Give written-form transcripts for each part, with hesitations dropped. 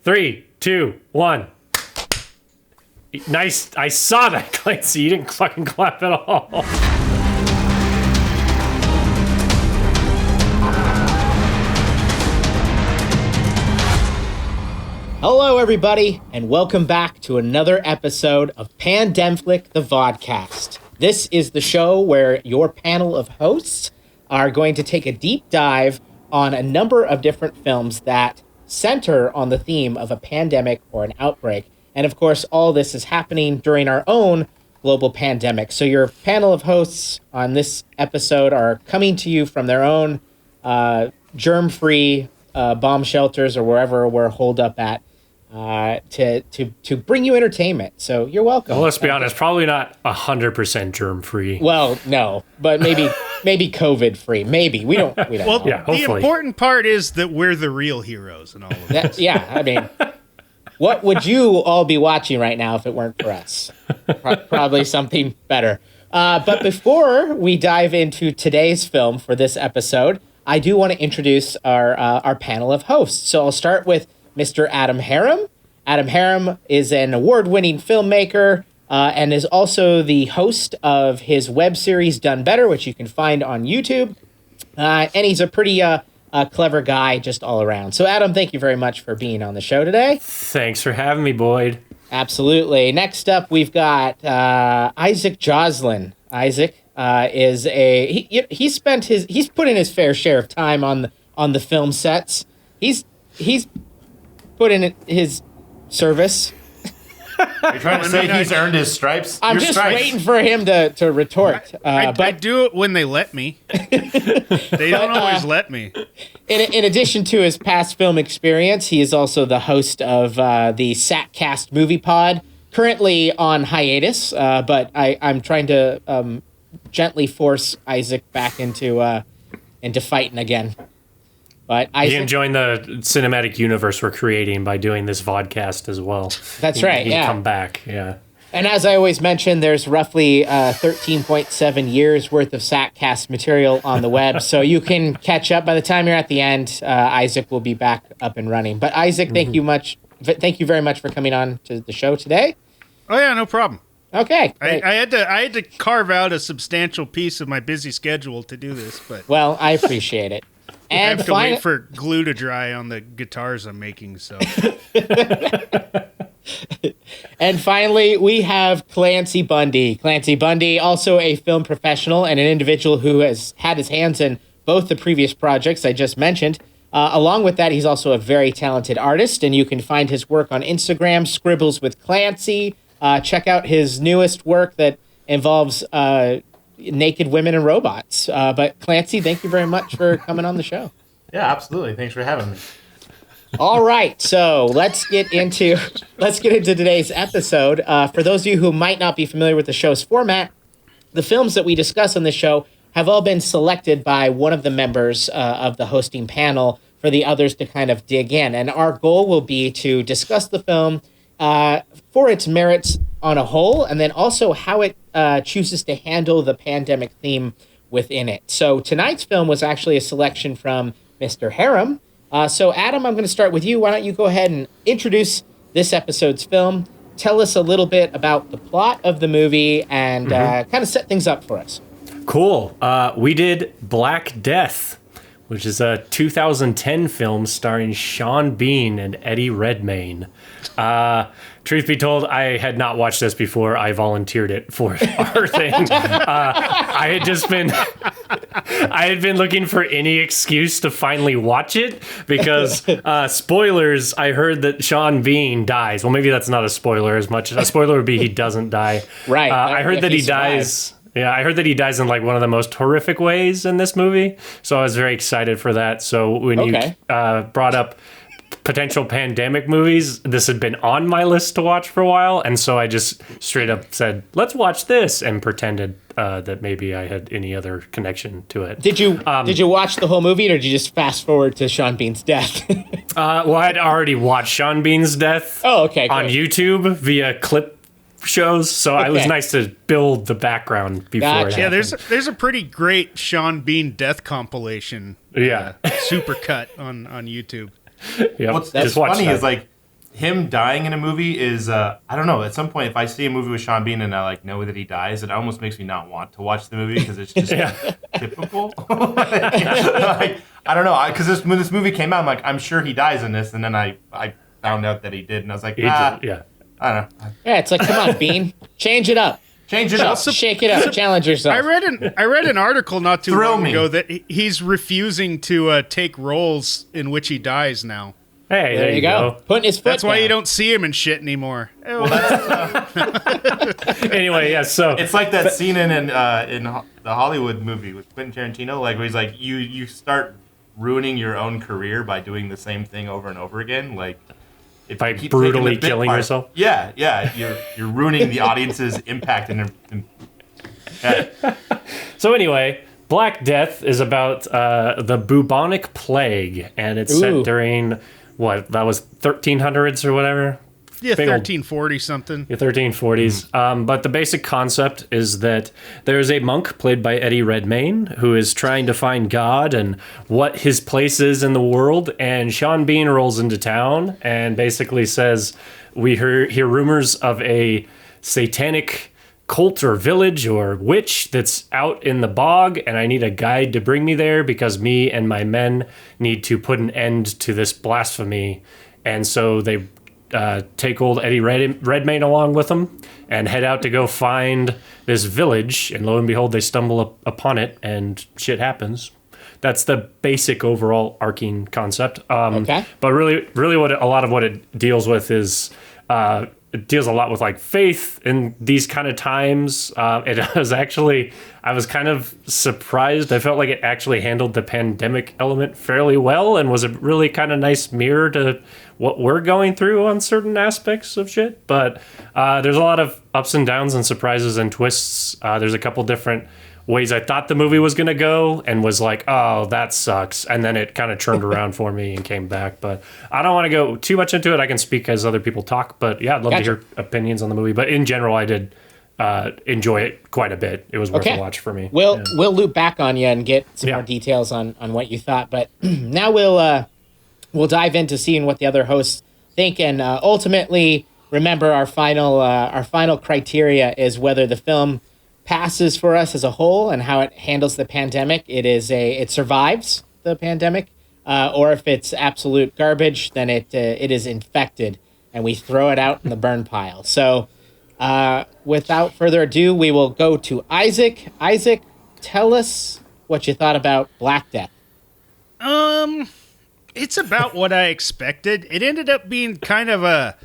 3, 2, 1. Nice. I saw that, Clancy. You didn't fucking clap at all. Hello, everybody, and welcome back to another episode of PandemFlick Vodcast. This is the show where your panel of hosts are going to take a deep dive on a number of different films that center on the theme of a pandemic or an outbreak. And of course, all this is happening during our own global pandemic. So your panel of hosts on this episode are coming to you from their own germ-free bomb shelters or wherever we're holed up at to bring you entertainment. So you're welcome. Well, let's be honest, probably not 100% germ-free. Well, no, but maybe COVID-free. Maybe. We don't well, know. Yeah, hopefully. The important part is that we're the real heroes in all of this. Yeah, I mean, what would you all be watching right now if it weren't for us? Probably something better. But before we dive into today's film for this episode, I do want to introduce our panel of hosts. So I'll start with Mr. Adam Harum. Adam Harum is an award-winning filmmaker and is also the host of his web series Done Better, which you can find on YouTube. And he's a pretty clever guy just all around. So, Adam, thank you very much for being on the show today. Thanks for having me, Boyd. Absolutely. Next up, we've got Isaac Joslin. Isaac is he's put in his fair share of time on the film sets. He's put in his service. You're trying to say he's earned his stripes? I'm just waiting for him to retort. I do it when they let me. They don't always let me. In addition to his past film experience, he is also the host of the SacCast Movie Pod, currently on hiatus, but I'm trying to gently force Isaac back into fighting again. But He's enjoying the cinematic universe we're creating by doing this vodcast as well. That's right, He'd yeah. come back, yeah. And as I always mention, there's roughly 13.7 years worth of SacCast material on the web, so you can catch up. By the time you're at the end, Isaac will be back up and running. But Isaac, thank you very much for coming on to the show today. Oh yeah, no problem. Okay, I had to carve out a substantial piece of my busy schedule to do this, but well, I appreciate it. And I have to wait for glue to dry on the guitars I'm making. So. And finally, we have Clancy Bundy. Clancy Bundy, also a film professional and an individual who has had his hands in both the previous projects I just mentioned. Along with that, he's also a very talented artist, and you can find his work on Instagram, Scribbles with Clancy. Check out his newest work that involves naked women and robots. But Clancy, thank you very much for coming on the show. Yeah, absolutely. Thanks for having me. All right, so let's get into today's episode. For those of you who might not be familiar with the show's format, the films that we discuss on this show have all been selected by one of the members of the hosting panel for the others to kind of dig in. And our goal will be to discuss the film for its merits on a whole, and then also how it chooses to handle the pandemic theme within it. So tonight's film was actually a selection from Mr. Harum. So Adam, I'm going to start with you. Why don't you go ahead and introduce this episode's film, tell us a little bit about the plot of the movie, and kind of set things up for us. Cool. We did Black Death, which is a 2010 film starring Sean Bean and Eddie Redmayne. Truth be told, I had not watched this before I volunteered it for our thing. I had been looking for any excuse to finally watch it because, spoilers, I heard that Sean Bean dies. Well, maybe that's not a spoiler as much. A spoiler would be he doesn't die. Right. I heard that he dies. Yeah, I heard that he dies in like one of the most horrific ways in this movie. So I was very excited for that. So when you brought up potential pandemic movies, this had been on my list to watch for a while, and so I just straight up said, let's watch this, and pretended that maybe I had any other connection to it. Did you watch the whole movie, or did you just fast forward to Sean Bean's death? Well, I'd already watched Sean Bean's death on YouTube via clip shows, so it was nice to build the background before it happened. Yeah, there's a pretty great Sean Bean death compilation. Super cut on YouTube. What's funny is like him dying in a movie is I don't know. At some point, if I see a movie with Sean Bean and I like know that he dies, it almost makes me not want to watch the movie because it's just typical. Like, I don't know, because when this movie came out, I'm like, I'm sure he dies in this, and then I found out that he did, and I was like, I don't know. Yeah, it's like, come on, Bean, change it up. Change it up. Shake it up. Challenge yourself. I read an article not too long ago that he's refusing to take roles in which he dies now. Hey, there you go. Putting his foot That's why down. you don't see him in shit anymore. Well, that's, Anyway, yeah. So it's like that scene in the Hollywood movie with Quentin Tarantino, like where he's like, you start ruining your own career by doing the same thing over and over again, like. By brutally killing yourself? Yeah. You're ruining the audience's impact. So anyway, Black Death is about the bubonic plague, and it's set during, that was 1300s or whatever? Yeah, 1340 something. Yeah, 1340s. But the basic concept is that there's a monk played by Eddie Redmayne who is trying to find God and what his place is in the world. And Sean Bean rolls into town and basically says, we hear rumors of a satanic cult or village or witch that's out in the bog, and I need a guide to bring me there because me and my men need to put an end to this blasphemy. And so they take old Eddie Redmayne along with them and head out to go find this village, and lo and behold, they stumble upon it, and shit happens. That's the basic overall arcing concept. Okay. But really, what a lot of what it deals with is it deals a lot with like faith in these kind of times. It was actually, I was kind of surprised. I felt like it actually handled the pandemic element fairly well and was a really kind of nice mirror to what we're going through on certain aspects of shit. But there's a lot of ups and downs and surprises and twists. There's a couple different ways I thought the movie was going to go and was like, oh, that sucks. And then it kind of turned around for me and came back. But I don't want to go too much into it. I can speak as other people talk. But yeah, I'd love to hear opinions on the movie. But in general, I did enjoy it quite a bit. It was worth a watch for me. We'll loop back on you and get some more details on what you thought. But now we'll dive into seeing what the other hosts think. And ultimately, remember our final criteria is whether the film passes for us as a whole and how it handles the pandemic. It survives the pandemic, or if it's absolute garbage, then it is infected and we throw it out in the burn pile. So without further ado, we will go to Isaac. Isaac, tell us what you thought about Black Death. It's about what I expected. It ended up being kind of a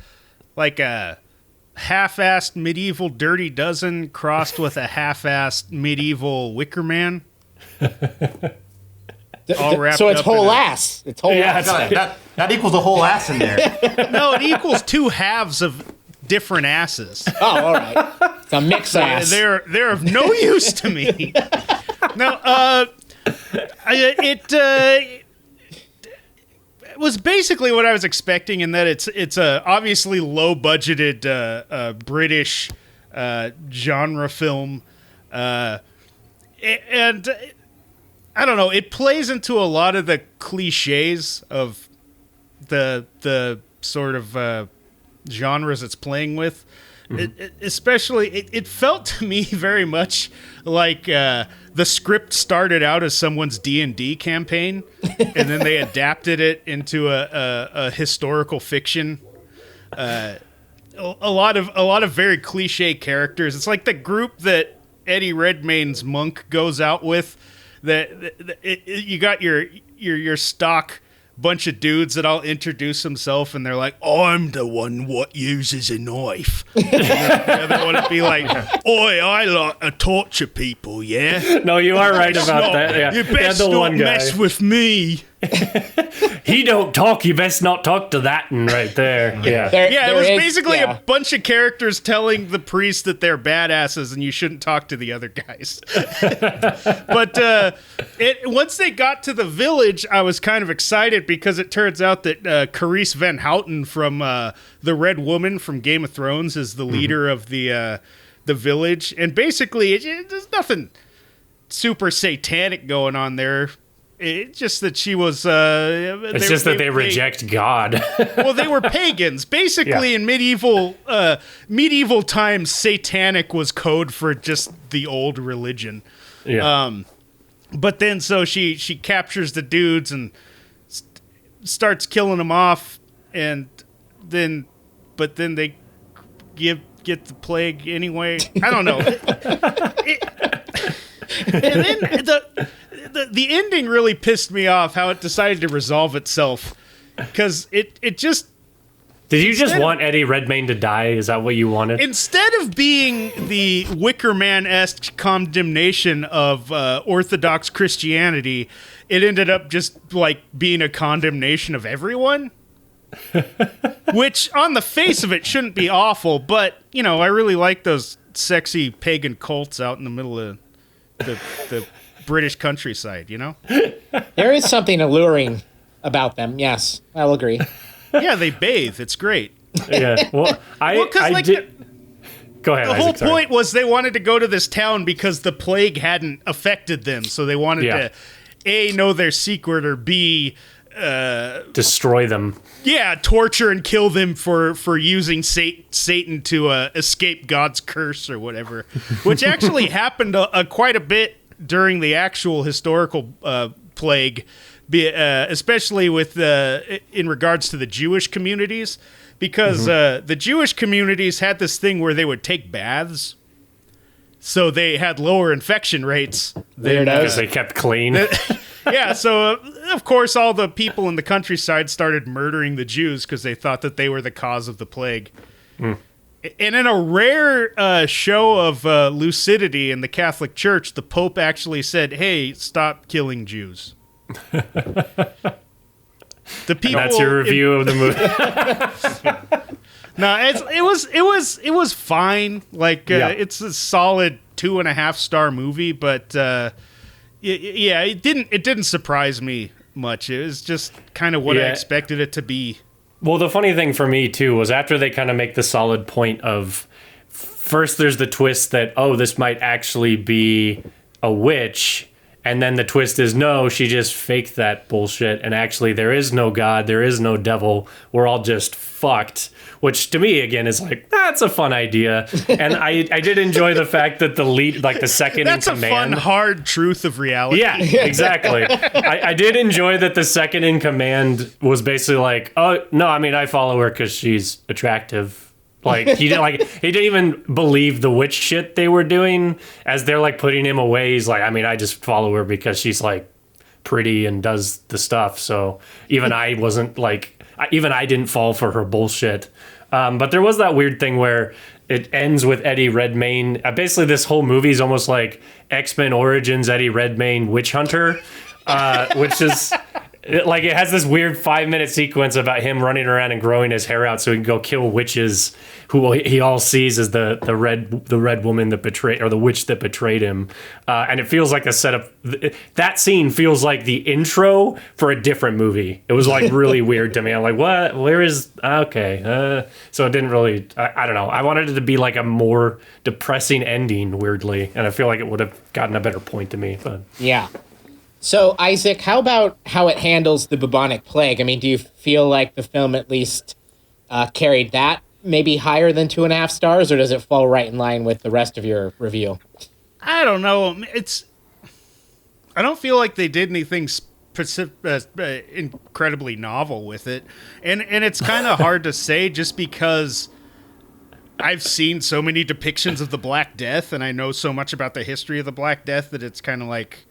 half-assed medieval Dirty Dozen crossed with a half-assed medieval Wicker Man. So it's whole ass. It's whole ass. That equals a whole ass in there. No, it equals two halves of different asses. Oh, all right. It's a mixed ass. They're of no use to me. Now, it was basically what I was expecting in that it's a obviously low budgeted British genre film, and I don't know. It plays into a lot of the cliches of the sort of genres it's playing with. Mm-hmm. It felt to me very much like the script started out as someone's D&D campaign, and then they adapted it into a historical fiction. A lot of very cliche characters. It's like the group that Eddie Redmayne's monk goes out with. You got your stock bunch of dudes that all introduce themselves and they're like, I'm the one what uses a knife. And they want to be like, oi, I like to torture people, yeah? No, you are right about that. Yeah. You best not mess with me. He don't talk, you best not talk to that one right there. Yeah. It was basically a bunch of characters telling the priest that they're badasses and you shouldn't talk to the other guys. But once they got to the village, I was kind of excited because it turns out that Carice Van Houten from The Red Woman from Game of Thrones is the leader of the village. And basically, there's nothing super satanic going on there. It's just that she was. It's just that they reject God. Well, they were pagans. Basically, in medieval times, satanic was code for just the old religion. Yeah. But then, so she captures the dudes and starts killing them off, and then they get the plague anyway. I don't know. And then the ending really pissed me off. How it decided to resolve itself, because it just. Did you just want Eddie Redmayne to die? Is that what you wanted? Instead of being the Wicker Man-esque condemnation of Orthodox Christianity, it ended up just like being a condemnation of everyone. Which, on the face of it, shouldn't be awful, but, you know, I really like those sexy pagan cults out in the middle of the British countryside, you know? There is something alluring about them, yes, I'll agree. Yeah, they bathe. It's great. Yeah. Well, I did. Go ahead. The whole Isaac, sorry. point was they wanted to go to this town because the plague hadn't affected them, so they wanted to A, know their secret, or B, destroy them. Yeah, torture and kill them for using Satan to escape God's curse or whatever, which actually happened quite a bit during the actual historical plague. Especially with in regards to the Jewish communities, because the Jewish communities had this thing where they would take baths, so they had lower infection rates. Because they kept clean. Yeah, so of course all the people in the countryside started murdering the Jews because they thought that they were the cause of the plague. And in a rare show of lucidity in the Catholic Church, the Pope actually said, "Hey, stop killing Jews." The people. That's your review of the movie. No, it was fine. Like it's a solid 2.5-star movie, but it didn't surprise me much. It was just kind of what I expected it to be. Well, the funny thing for me too was after they kind of make the solid point of first there's the twist that this might actually be a witch. And then the twist is, no, she just faked that bullshit. And actually, there is no God. There is no devil. We're all just fucked. Which, to me, again, is like, that's a fun idea. And I did enjoy the fact that the lead, like the second that's in command. That's a fun, hard truth of reality. Yeah, exactly. I did enjoy that the second in command was basically like, oh, no, I mean, I follow her because she's attractive. Like he didn't even believe the witch shit they were doing as they're like putting him away. He's like, I mean, I just follow her because she's like pretty and does the stuff. So even I didn't fall for her bullshit. But there was that weird thing where it ends with Eddie Redmayne. Basically, this whole movie is almost like X-Men Origins Eddie Redmayne Witch Hunter, which is. Like it has this weird 5-minute sequence about him running around and growing his hair out so he can go kill witches who he all sees as the red woman that betrayed, or the witch that betrayed him. And it feels like a setup. That scene feels like the intro for a different movie. It was like really weird to me. I'm like, what? Where is? Okay. So it didn't really. I don't know. I wanted it to be like a more depressing ending, weirdly, and I feel like it would have gotten a better point to me. But yeah. So, Isaac, how about how it handles the bubonic plague? I mean, do you feel like the film at least carried that maybe higher than 2.5 stars, or does it fall right in line with the rest of your review? I don't know. I don't feel like they did anything incredibly novel with it. And it's kind of hard to say just because I've seen so many depictions of the Black Death and I know so much about the history of the Black Death that it's kind of like,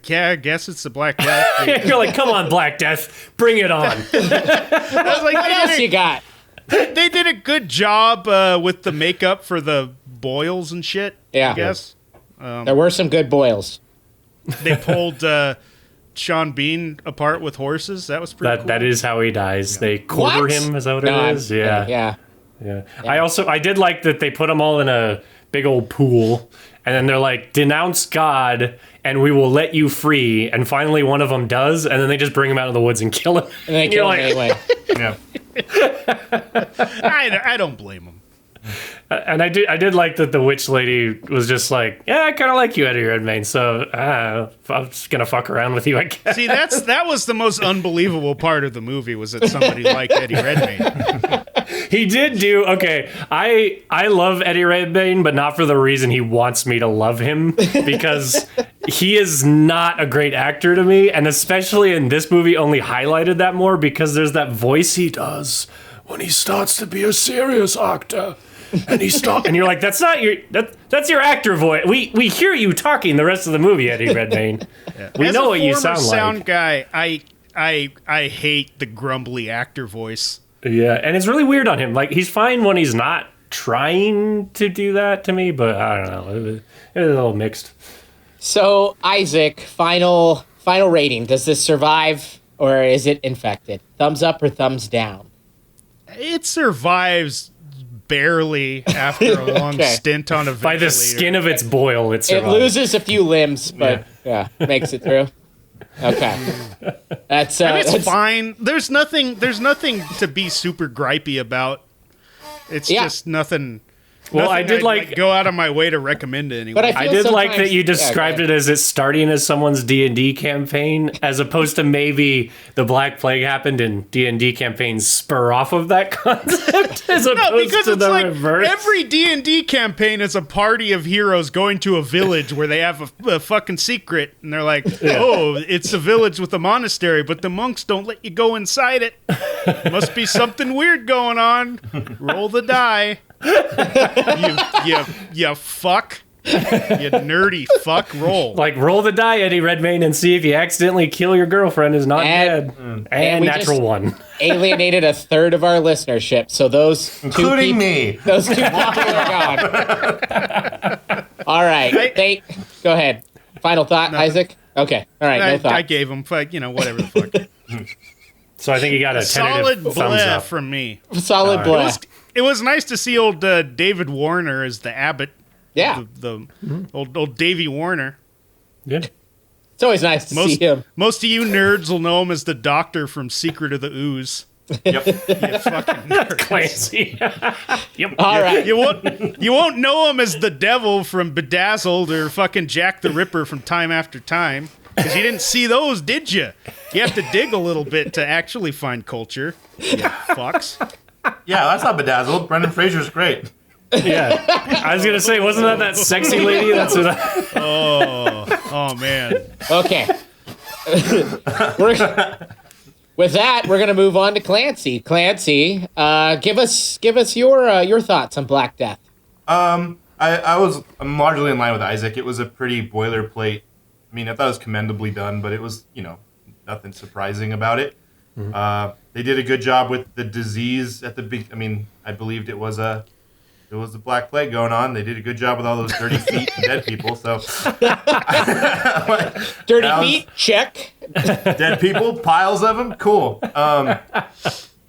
yeah, I guess it's the Black Death. You're like, come on, Black Death, bring it on. I was like, what else you got? They did a good job with the makeup for the boils and shit, yeah. I guess. There were some good boils. They pulled Sean Bean apart with horses. That was pretty cool. That is how he dies. Yeah. They quarter him, is that what it is? Yeah. I did like that they put them all in a big old pool, and then they're like, denounce God, and we will let you free. And finally one of them does, and then they just bring him out of the woods and kill him. And they kill him anyway. Yeah. I don't blame him. And I did like that the witch lady was just like, yeah, I kind of like you, Eddie Redmayne, so I'm just gonna fuck around with you, I guess. See, that was the most unbelievable part of the movie, was that somebody liked Eddie Redmayne. He did do okay. I love Eddie Redmayne, but not for the reason he wants me to love him, because he is not a great actor to me, and especially in this movie, only highlighted that more because there's that voice he does when he starts to be a serious actor. And and you're like, that's not that's your actor voice. We hear you talking the rest of the movie, Eddie Redmayne. Yeah. We know what you sound like. As a former sound guy, I hate the grumbly actor voice. Yeah, and it's really weird on him. Like, he's fine when he's not trying to do that to me, but I don't know. It was a little mixed. So, Isaac, final rating. Does this survive, or is it infected? Thumbs up or thumbs down? It survives barely after a long stint on a ventilator. By the skin of its boil, it survives. It loses a few limbs, but makes it through. Okay, that's it's fine. There's nothing to be super gripey about. It's just nothing. Well, I did like go out of my way to recommend it anyway. But I did like that you described it as it's starting as someone's D&D campaign, as opposed to maybe the Black Plague happened and D&D campaigns spur off of that concept, as opposed to the reverse. Every D&D campaign is a party of heroes going to a village where they have a fucking secret, and they're like, oh, it's a village with a monastery, but the monks don't let you go inside it. Must be something weird going on. Roll the die. you fuck. You nerdy fuck. Roll. Like, roll the die, Eddie Redmayne, and see if you accidentally kill your girlfriend is not dead. And natural one. Alienated a third of our listenership, so those including me. Those 2 people are gone. All right. Go ahead. Final thought, Nothing. Isaac? Okay. All right, no thought. I gave him, whatever the fuck. So I think you got a solid tentative thumbs up from me. Solid bleh. It was nice to see old David Warner as the abbot. Yeah. The old Davy Warner. Yeah. It's always nice to see him. Most of you nerds will know him as the doctor from Secret of the Ooze. Yep. You fucking nerds. Clancy. Yep. All right. You won't know him as the devil from Bedazzled or fucking Jack the Ripper from Time After Time. Because you didn't see those, did you? You have to dig a little bit to actually find culture. You fucks. Yeah, that's not Bedazzled. Brendan Fraser's great. Yeah. I was going to say, wasn't that sexy lady? That's what Oh, man. Okay. With that, we're going to move on to Clancy. Clancy, give us your thoughts on Black Death. I'm largely in line with Isaac. It was a pretty boilerplate. I mean, I thought it was commendably done, but it was, nothing surprising about it. Mm-hmm. They did a good job with the disease at the big. I mean, I believed it was the Black Plague going on. They did a good job with all those dirty feet and dead people. So, dirty feet, check. Dead people, piles of them, cool. I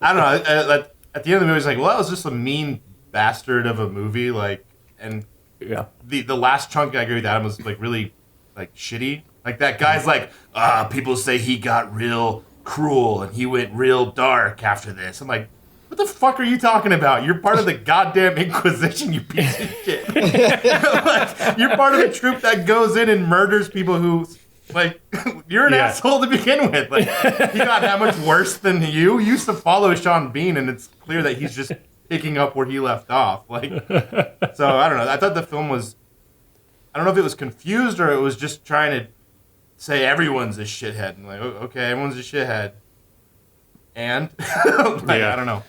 don't know. At the end of the movie, it's like, well, that was just a mean bastard of a movie. Like, and the last chunk I agree with Adam was like really like shitty. Like that guy's like, people say he got real cruel and he went real dark after this. I'm like, what the fuck are you talking about? You're part of the goddamn Inquisition, you piece of shit. Like, you're part of the troop that goes in and murders people who, like, you're an asshole to begin with. Like, he got that much worse than you. You used to follow Sean Bean, and it's clear that he's just picking up where he left off. Like, so I don't know. I thought the film was, I don't know if it was confused or it was just trying to say everyone's a shithead. And like, okay, everyone's a shithead. And I don't know.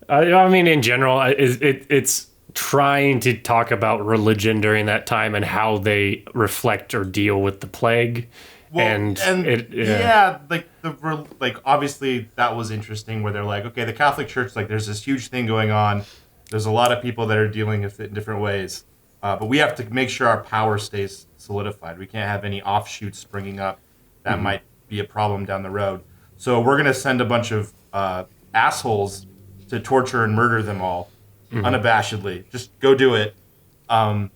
I mean, in general, it's trying to talk about religion during that time and how they reflect or deal with the plague. Well, like obviously that was interesting where they're like, okay, the Catholic Church, like there's this huge thing going on. There's a lot of people that are dealing with it in different ways. But we have to make sure our power stays solidified. We can't have any offshoots springing up that might be a problem down the road. So we're going to send a bunch of assholes to torture and murder them all unabashedly. Just go do it. Under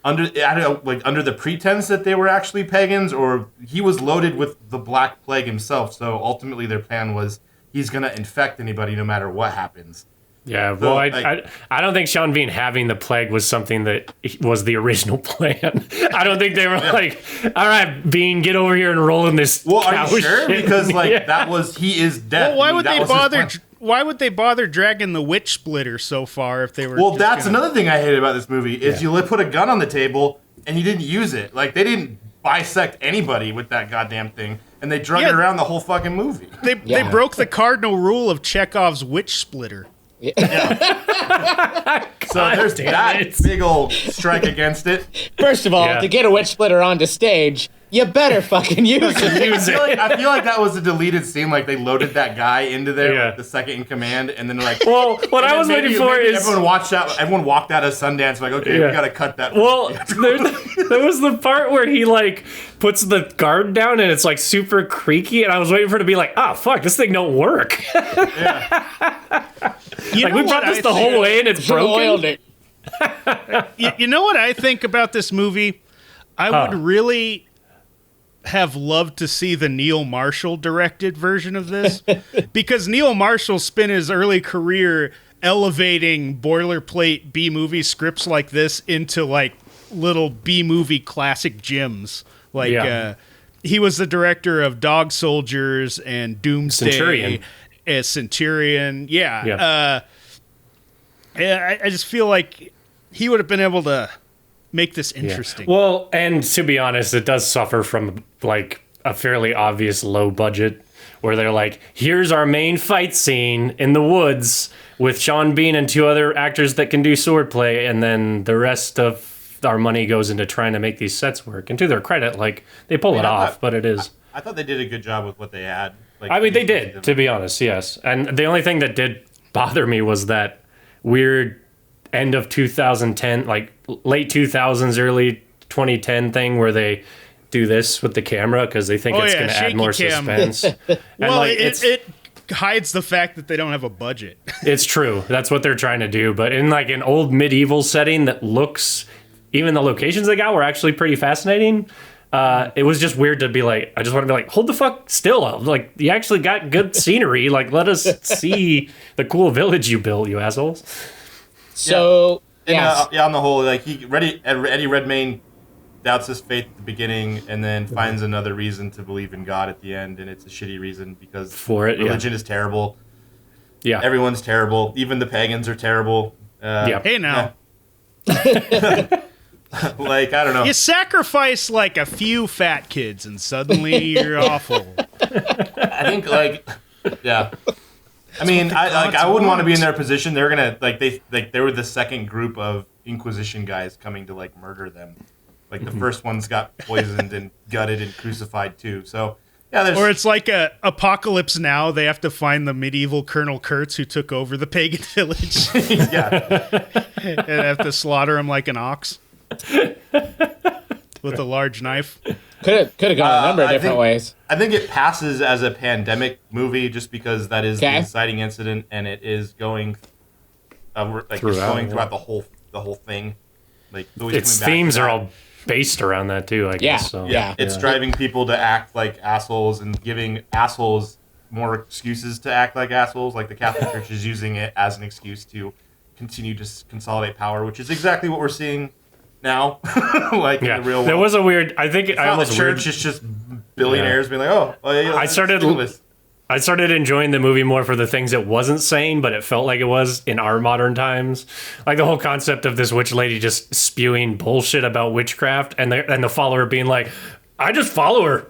the pretense that they were actually pagans, or he was loaded with the Black Plague himself. So ultimately their plan was he's going to infect anybody no matter what happens. Yeah, well, So, I don't think Sean Bean having the plague was something that was the original plan. I don't think they were like, all right, Bean, get over here and roll in this. Well, are cow you sure? shit." Because he is dead. Well, why would That they was his bother? plan. Why would they bother dragging the witch splitter so far if they were? Well, just that's gonna- another thing I hated about this movie is you put a gun on the table and you didn't use it. Like, they didn't bisect anybody with that goddamn thing, and they drug it around the whole fucking movie. They broke the cardinal rule of Chekhov's witch splitter. So there's that big old strike against it. First of all, to get a witch splitter onto stage, you better fucking use it. I feel like that was a deleted scene. Like, they loaded that guy into there, like the second in command, and then like. Well, what I was waiting for is everyone walked out of Sundance. Like, okay, we gotta cut that. Well, there was the part where he like puts the guard down and it's like super creaky, and I was waiting for it to be like, oh fuck, this thing don't work. You Like, we brought this the whole way and it's broken. Oiled it. You know what I think about this movie? I would really have loved to see the Neil Marshall directed version of this, because Neil Marshall spent his early career elevating boilerplate B-movie scripts like this into like little B-movie classic gems. Like he was the director of Dog Soldiers and Doomsday. Centurion. I just feel like he would have been able to make this interesting. Yeah. Well, and to be honest, it does suffer from like a fairly obvious low budget where they're like, here's our main fight scene in the woods with Sean Bean and two other actors that can do swordplay, and then the rest of our money goes into trying to make these sets work. And to their credit, like, they pull it off, but it is. I thought they did a good job with what they had. Like, I mean, they did, to be honest, yes. And the only thing that did bother me was that weird end of 2010, like late 2000s, early 2010 thing where they do this with the camera because they think it's going to add more suspense. Well, like, it hides the fact that they don't have a budget. It's true. That's what they're trying to do. But in like an old medieval setting that looks, even the locations they got were actually pretty fascinating. It was just weird to be like, I just want to be like, hold the fuck still. Like, you actually got good scenery. Like, let us see the cool village you built, you assholes. So, on the whole, like, Eddie Redmayne doubts his faith at the beginning and then finds another reason to believe in God at the end, and it's a shitty reason because religion is terrible. Yeah. Everyone's terrible. Even the pagans are terrible. Hey, now. Like, I don't know. You sacrifice like a few fat kids and suddenly you're awful. I think I mean, I wouldn't want to be in their position. They're gonna they were the second group of Inquisition guys coming to like murder them. Like the first ones got poisoned and gutted and crucified too. So or it's like a Apocalypse Now. They have to find the medieval Colonel Kurtz who took over the pagan village. And have to slaughter him like an ox. With a large knife. Could have gone a number of different ways. I think it passes as a pandemic movie just because that is the inciting incident, and it is going throughout the whole thing. Like its themes are all based around that too, I guess. So. It's driving people to act like assholes and giving assholes more excuses to act like assholes. Like the Catholic Church is using it as an excuse to continue to consolidate power, which is exactly what we're seeing now. In the real world. There was a weird, I think it's I not almost the church, it's just billionaires being like, I started enjoying the movie more for the things it wasn't saying, but it felt like it was in our modern times. Like the whole concept of this witch lady just spewing bullshit about witchcraft, and the follower being like, I just follow her.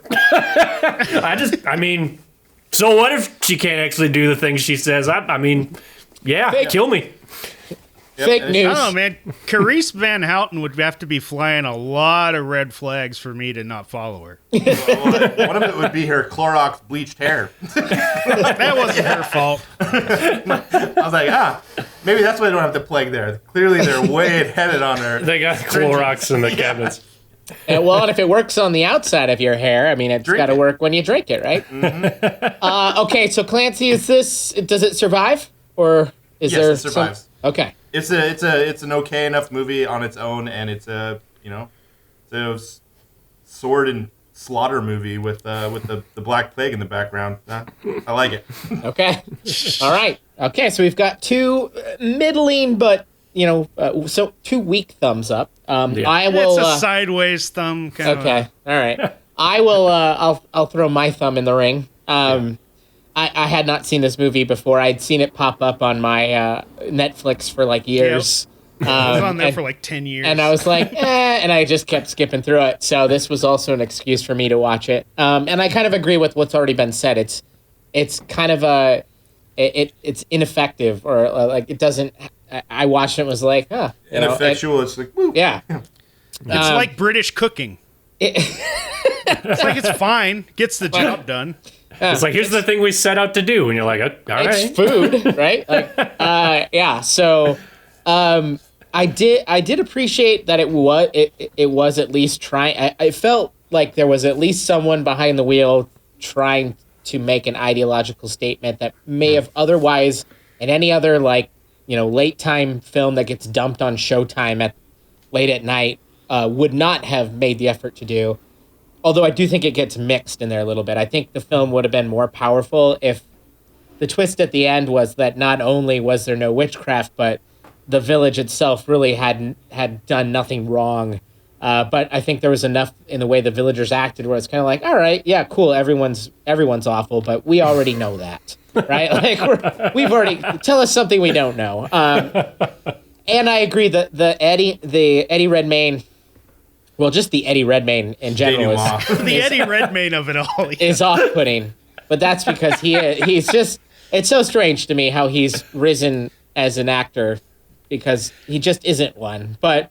So what if she can't actually do the things she says? Kill me. Fake news. I don't know, man. Carice Van Houten would have to be flying a lot of red flags for me to not follow her. One of it would be her Clorox bleached hair. That wasn't her fault. I was like, maybe that's why they don't have the plague there. Clearly, they're way headed on her. They got Clorox in the cabinets. And if it works on the outside of your hair, I mean, it's got to work when you drink it, right? Mm-hmm. Okay, so Clancy, does it survive, or is there? Yes, it survives. Okay. It's an okay enough movie on its own, and it's a sword and slaughter movie with the Black Plague in the background. I like it. Okay. All right. Okay, so we've got two middling, but so two weak thumbs up. I will. It's a sideways thumb. Okay. All right. I will. I'll throw my thumb in the ring. I had not seen this movie before. I'd seen it pop up on my Netflix for like years. Yep. It was on there for like 10 years. And I was like, and I just kept skipping through it. So this was also an excuse for me to watch it. And I kind of agree with what's already been said. It's kind of it's ineffective, or like it doesn't. I watched it and was like, ineffectual. It's like, woo. Yeah. It's like British cooking. It's like it's fine, gets the job done. It's like, here's the thing we set out to do, and you're like, all right. It's food, right? Like, yeah. So, I did appreciate that it was at least trying. I felt like there was at least someone behind the wheel trying to make an ideological statement that may have otherwise, in any other late time film that gets dumped on Showtime late at night, would not have made the effort to do. Although I do think it gets mixed in there a little bit. I think the film would have been more powerful if the twist at the end was that not only was there no witchcraft, but the village itself really had done nothing wrong. But I think there was enough in the way the villagers acted where it's kind of like, all right, yeah, cool, everyone's awful, but we already know that, right? Like we've already tell us something we don't know. And I agree that the Eddie Redmayne. Well, just the Eddie Redmayne in general the Eddie Redmayne of it all is off-putting, but that's because he's just. It's so strange to me how he's risen as an actor, because he just isn't one. But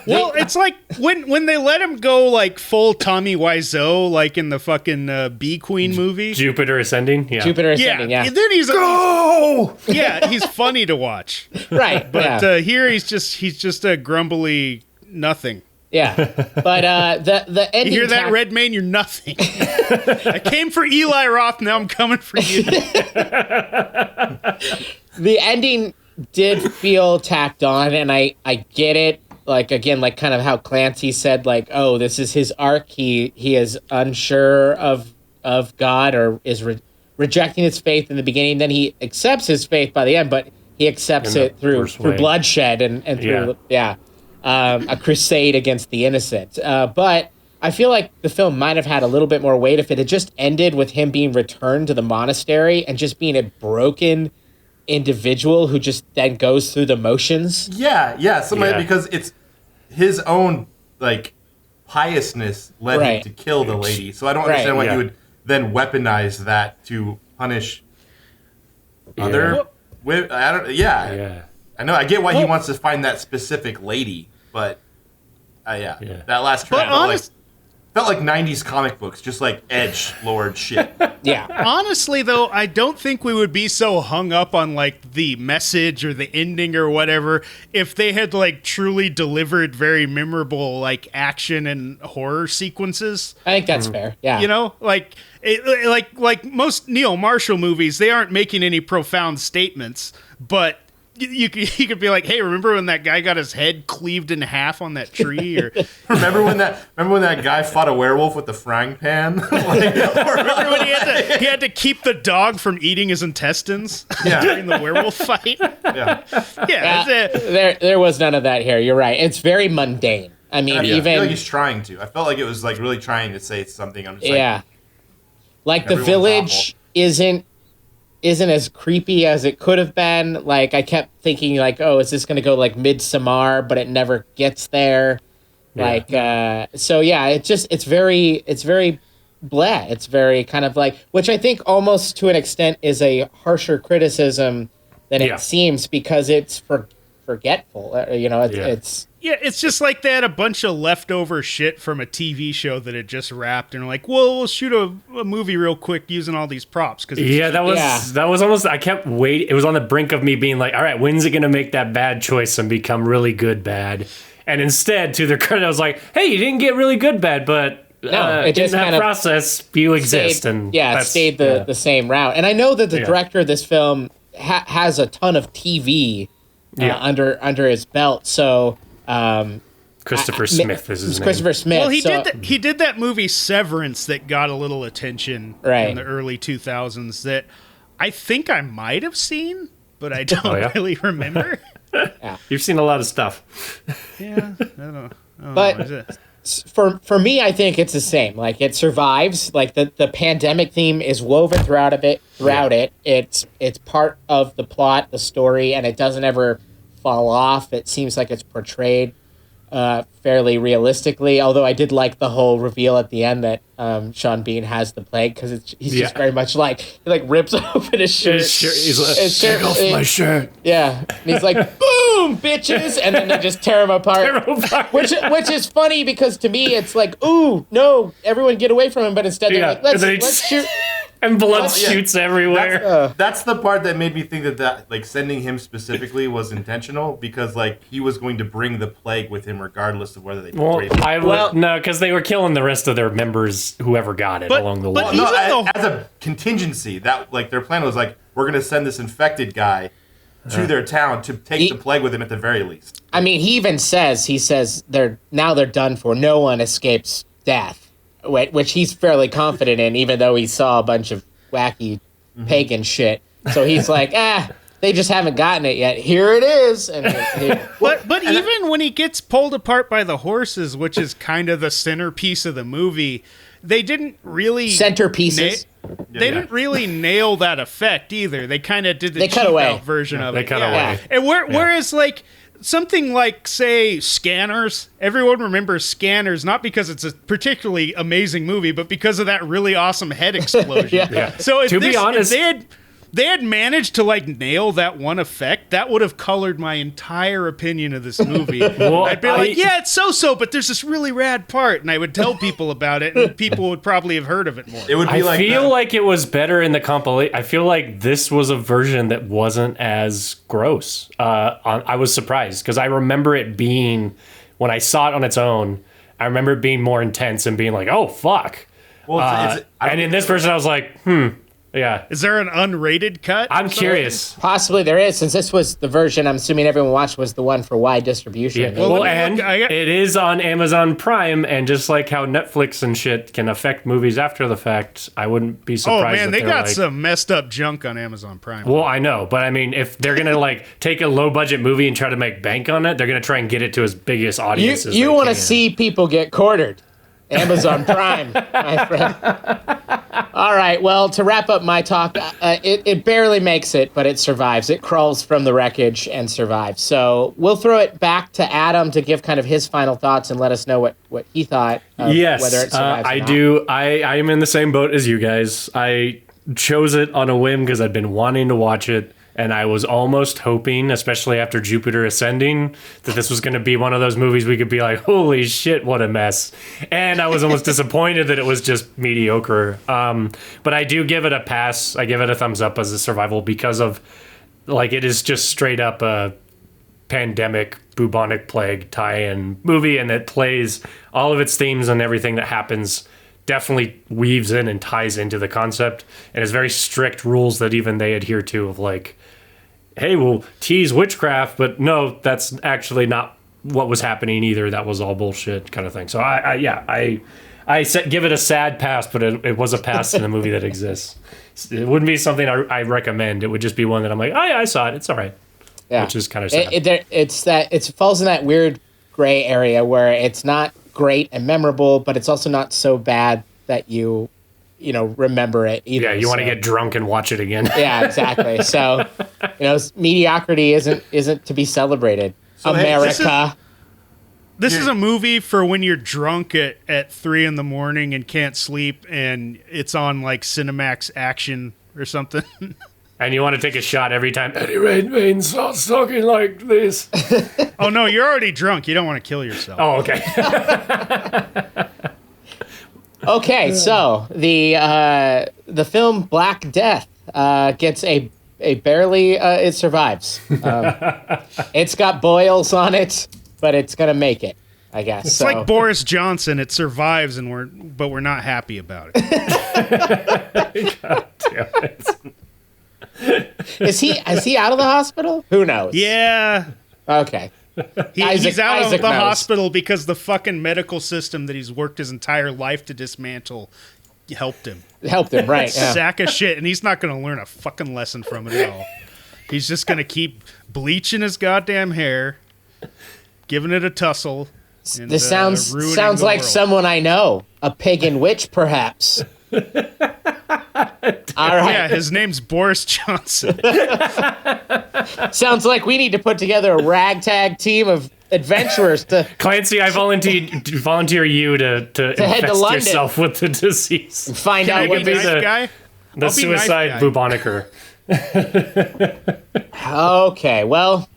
well, it's like when they let him go like full Tommy Wiseau, like in the fucking Bee Queen movie, Jupiter Ascending. Yeah, Jupiter Ascending. Yeah. And then he's go. He's funny to watch, right? But here he's just a grumbly nothing. Yeah, but the ending. You hear that, Redmayne? You're nothing. I came for Eli Roth. Now I'm coming for you. The ending did feel tacked on, and I get it. Like, again, like kind of how Clancy said, like, oh, this is his arc. He is unsure of God, or is rejecting his faith in the beginning. Then he accepts his faith by the end, but he accepts it through bloodshed and through a crusade against the innocent. But I feel like the film might have had a little bit more weight if it had just ended with him being returned to the monastery and just being a broken individual who just then goes through the motions. Because it's his own piousness led him to kill the lady. So I don't understand why you would then weaponize that to punish other women. I know. I get why he wants to find that specific lady, but that last track felt like 90s comic books, just like edge lord shit. Yeah. Honestly, though, I don't think we would be so hung up on the message or the ending or whatever if they had truly delivered very memorable action and horror sequences. I think that's fair. Yeah. Like most Neil Marshall movies, they aren't making any profound statements, but you could be like, hey, remember when that guy got his head cleaved in half on that tree? Or remember when that guy fought a werewolf with the frying pan? Remember when he had to keep the dog from eating his intestines during the werewolf fight? There was none of that here. You're right. It's very mundane. I mean, even I feel like he's trying to. I felt like it was really trying to say something. I'm just the village awful. Isn't as creepy as it could have been. Like, I kept thinking, oh, is this going to go like Midsommar, but it never gets there. Yeah. It's very blah. It's very kind of which I think almost to an extent is a harsher criticism than it seems, because it's forgetful. It's... Yeah, it's just like they had a bunch of leftover shit from a TV show that had just wrapped, and like, well, we'll shoot a movie real quick using all these props. That was almost. I kept waiting. It was on the brink of me being like, all right, when's it gonna make that bad choice and become really good bad? And instead, to their credit, I was like, hey, you didn't get really good bad, but it just in that process, you exist, and stayed the same route. And I know that the director of this film has a ton of TV under his belt, so. Christopher Smith is his it's name. Christopher Smith. Well, so- he did that movie Severance that got a little attention Right. in the early 2000s that I think I might have seen, but I don't really remember. You've seen a lot of stuff. Yeah, I don't know. But for me, I think it's the same. Like, it survives. Like, the pandemic theme is woven throughout it. It's part of the plot, the story, and it doesn't ever fall off. It seems like it's portrayed fairly realistically, although I did like the whole reveal at the end that Sean Bean has the plague, because he's just very much like, he like rips open his shirt. He's like, take off my shirt. Yeah, and he's like, boom, bitches, and then they just tear him apart. Which is funny, because to me it's like, ooh, no, everyone get away from him, but instead they're like, let's shoot. And blood shoots everywhere. That's the part that made me think that like sending him specifically was intentional, because like he was going to bring the plague with him regardless of whether they betrayed him. No, because they were killing the rest of their members, whoever got it along the way. As a contingency, that like their plan was like, we're going to send this infected guy to their town to take the plague with him at the very least. I mean, he even says they're done for. No one escapes death. Which he's fairly confident in, even though he saw a bunch of wacky pagan shit. So he's like, they just haven't gotten it yet. Here it is. And but even when he gets pulled apart by the horses, which is kind of the centerpiece of the movie, they didn't really centerpieces. They didn't really nail that effect either. They kind of did the cheap out version of it. They cut away. And whereas like something like, say, Scanners, everyone remembers Scanners not because it's a particularly amazing movie, but because of that really awesome head explosion. So if be honest, if they had managed to like nail that one effect, that would have colored my entire opinion of this movie. I'd be like, yeah, it's so, but there's this really rad part, and I would tell people about it, and people would probably have heard of it more. It would be I feel like it was better in the compilation. I feel like this was a version that wasn't as gross. I was surprised, because I remember it being, when I saw it on its own, I remember it being more intense and being like, oh, fuck. Well, and in this version, I was like, yeah. Is there an unrated cut? I'm curious. Possibly there is, since this was the version I'm assuming everyone watched was the one for wide distribution. Yeah. Well, and it is on Amazon Prime, and just like how Netflix and shit can affect movies after the fact, I wouldn't be surprised. Oh man, they got like, some messed up junk on Amazon Prime. Well, I know, but I mean, if they're gonna like take a low budget movie and try to make bank on it, they're gonna try and get it to its biggest audience. You want to see people get quartered? Amazon Prime, my friend. All right, well, to wrap up my talk, it barely makes it, but it survives. It crawls from the wreckage and survives. So we'll throw it back to Adam to give kind of his final thoughts and let us know what he thought of whether it survives or I not. do. I am in the same boat as you guys. I chose it on a whim because I'd been wanting to watch it. And I was almost hoping, especially after Jupiter Ascending, that this was going to be one of those movies we could be like, holy shit, what a mess. And I was almost disappointed that it was just mediocre. But I do give it a pass. I give it a thumbs up as a survival because of, like, it is just straight up a pandemic, bubonic plague tie-in movie. And it plays all of its themes and everything that happens definitely weaves in and ties into the concept. And has very strict rules that even they adhere to of like, hey, we'll tease witchcraft, but no, that's actually not what was happening either. That was all bullshit kind of thing. So I give it a sad pass, but it was a pass in a movie that exists. It wouldn't be something I recommend. It would just be one that I'm like, oh yeah, I saw it. It's all right. Yeah. Which is kind of sad. It falls in that weird gray area where it's not great and memorable, but it's also not so bad that you remember it either. Yeah, you want to get drunk and watch it again. Yeah, exactly. So, mediocrity isn't to be celebrated. So America. This is a movie for when you're drunk at 3 a.m. and can't sleep, and it's on like Cinemax Action or something. And you want to take a shot every time Eddie Redmayne starts talking like this. Oh no, you're already drunk. You don't want to kill yourself. Oh, okay. Okay, so the film Black Death gets a barely it survives. It's got boils on it, but it's gonna make it, I guess. It's like Boris Johnson. It survives, but we're not happy about it. God damn it. Is he out of the hospital? Who knows? Yeah. Okay. He's out Isaac of the knows. hospital because the fucking medical system that he's worked his entire life to dismantle helped him. Helped him, right? Yeah. Sack of shit, and he's not going to learn a fucking lesson from it at all. He's just going to keep bleaching his goddamn hair, giving it a tussle. And, This sounds ruining sounds the like world. someone I know, a pagan witch, perhaps. All right. Yeah, his name's Boris Johnson. Sounds like we need to put together a ragtag team of adventurers to. Clancy, I volunteer you to head to infest London. yourself with the disease. Find Can out I what be be nice the- guy? The I'll be nice suicide guy. buboniker. Okay, well,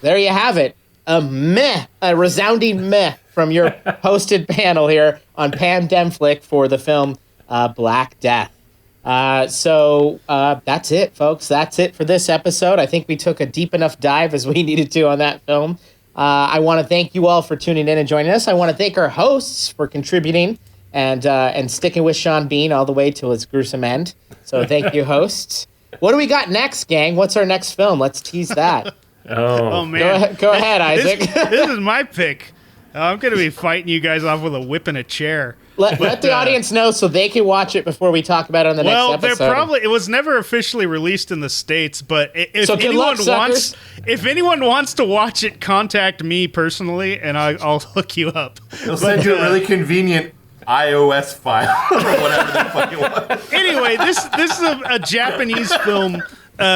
there you have it. A resounding meh from your hosted panel here on PandemFlick for the film Black Death. So that's it, folks. That's it for this episode. I think we took a deep enough dive as we needed to on that film. I want to thank you all for tuning in and joining us. I want to thank our hosts for contributing and sticking with Sean Bean all the way till his gruesome end. So thank you, hosts. What do we got next, gang? What's our next film? Let's tease that. Oh, man. Go ahead, Isaac. This is my pick. I'm going to be fighting you guys off with a whip and a chair. Let the audience know so they can watch it before we talk about it on the Well, next they're episode. probably it was never officially released in the States, but if So good anyone luck, wants suckers. if anyone wants to watch it, contact me personally and I'll hook you up. They'll send you a really convenient iOS file or whatever the fuck it was. Anyway, this is a Japanese film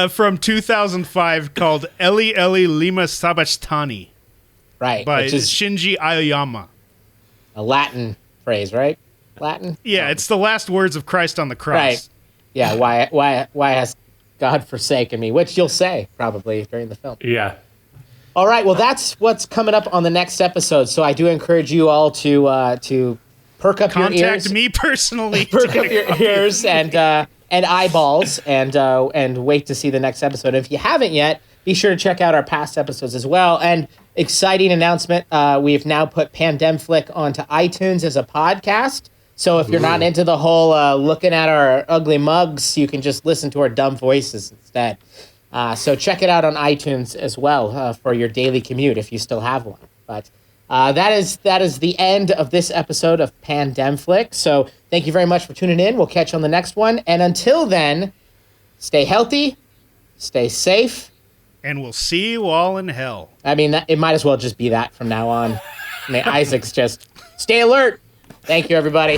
from 2005 called Eli Eli Lima Sabachthani right, by which is Shinji Aoyama. a Latin phrase, right? Latin? Yeah, it's the last words of Christ on the cross. Right. Yeah, why has God forsaken me? Which you'll say probably during the film. Yeah. All right, well, that's what's coming up on the next episode. So I do encourage you all to perk up your ears. Contact me personally. Perk up your ears and eyeballs and wait to see the next episode. If you haven't yet, be sure to check out our past episodes as well. And exciting announcement, we've now put PandemFlick onto iTunes as a podcast. So if you're not into the whole looking at our ugly mugs, you can just listen to our dumb voices instead. So check it out on iTunes as well for your daily commute if you still have one. But that is the end of this episode of PandemFlick. So thank you very much for tuning in. We'll catch you on the next one. And until then, stay healthy, stay safe. And we'll see you all in hell. I mean, it might as well just be that from now on. I mean, Isaac's just stay alert. Thank you, everybody.